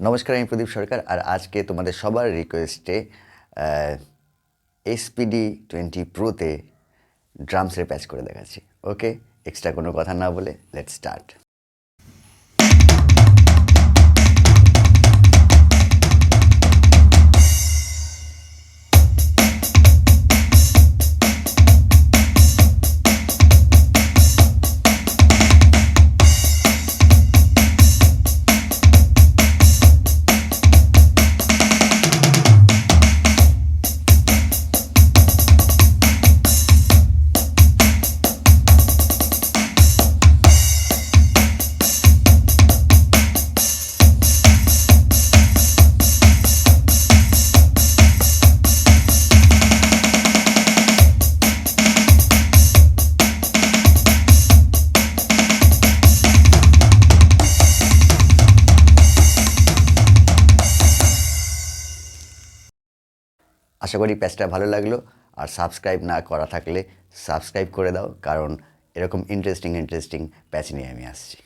নমস্কার, আমি প্রদীপ সরকার। আর আজকে তোমাদের সবার রিকোয়েস্টে SPD20 প্রোতে ড্রামসের প্যাচ করে দেখাচ্ছি। ওকে, এক্সট্রা কোনো কথা না বলে লেটস স্টার্ট। আশা করি প্যাচটা ভালো লাগলো। আর সাবস্ক্রাইব না করা থাকলে সাবস্ক্রাইব করে দাও, কারণ এরকম ইন্টারেস্টিং প্যাচ নিয়ে আমি আসছি।